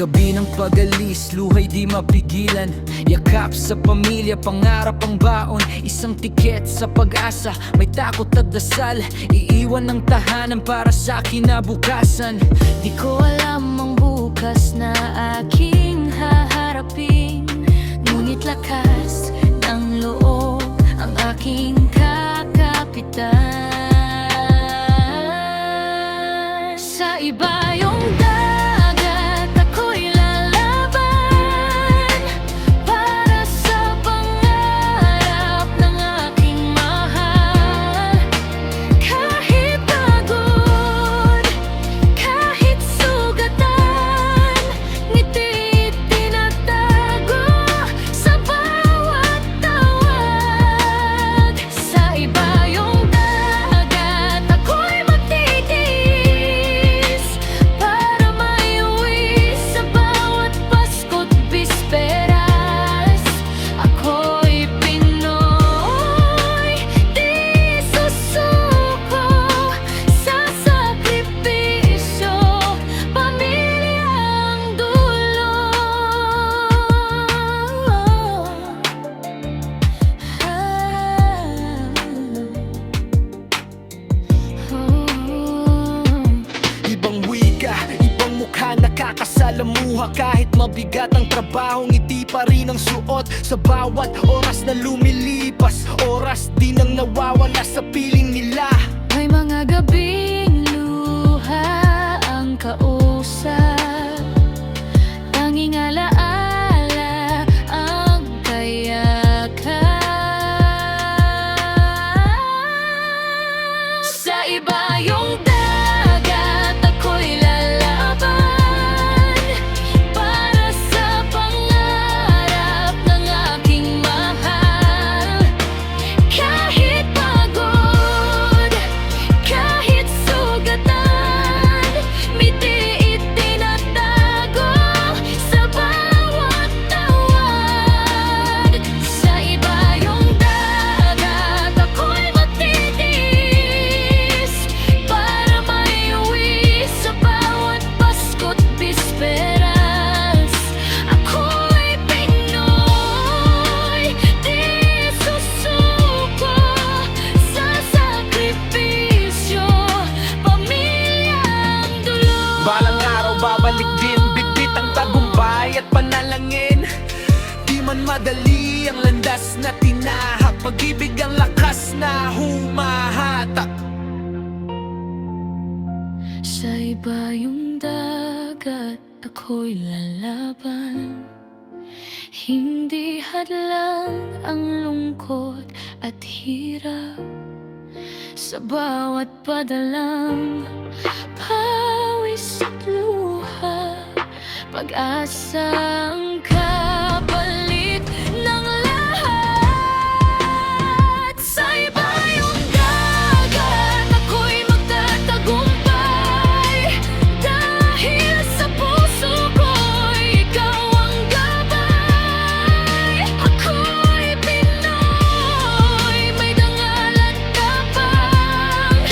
Gabi ng pag-alis, luhay di mapigilan. Yakap sa pamilya, pangarap ang baon. Isang tiket sa pag-asa, may takot at dasal. Iiwan ng tahanan para sa kinabukasan. Di ko alam ang bukas na aking haharapin, ngunit lakas ng loob ang aking kakapitan. Sa ibayong dagat ako'y lalaban para sa pangarap ng aking mahal. Kahit pagod, kahit sugatan, ngiti tinatago sa bawat tawag. Sa ibayong dagat ako'y magtitiis para maiuwi sa bawat Pasko't bisperas. Ako'y Pinoy, di susuko sa sakripisyo, pamilyang dulo. Ibang wika, ibang mukha, nakakasalamuha. Kahit mabigat ang trabaho, ngiti pa rin ang suot. Sa bawat oras na lumilipas, oras din ang nawawala sa piling nila. May mga gabing luha ang kausap, tanging alaala ang kayakan. Sa ibayong dagat ako'y lalaban para sa pangarap ng aking mahal. Kahit pagod, kahit sugatan, ngiti itinatago sa bawat tawag. Sa ibayong dagat ako'y magtitiis para maiuwi sa bawat Pasko't bisperas. Ako'y Pinoy, di susuko sa sakripisyo, pamilyang dulo. Balang araw babalik din, bitbit ang tagumpay at panalangin. Di man madali ang landas na tinahak, pag-ibig ang lakas na humahatak. Sa ibayong dagat ako'y lalaban, hindi hadlang ang lungkot at hirap. Sa bawat padalang pawis at luha, pag-asa ang kapalit ng lahat. Sa ibayong dagat ako'y magtatagumpay, dahil sa puso ko'y ikaw ang gabay. Ako'y Pinoy, may dangal at tapang,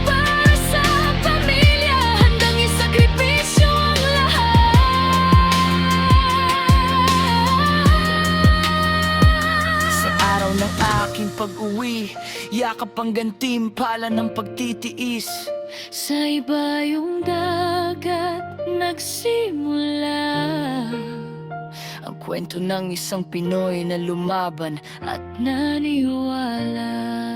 para sa pamilya handang isakripisyo ang lahat. Sa araw ng aking pag-uwi, yakap ang gantimpala ng pagtitiis. Sa ibayong dagat nagsimula Ang kwento ng isang Pinoy na lumaban at naniwala.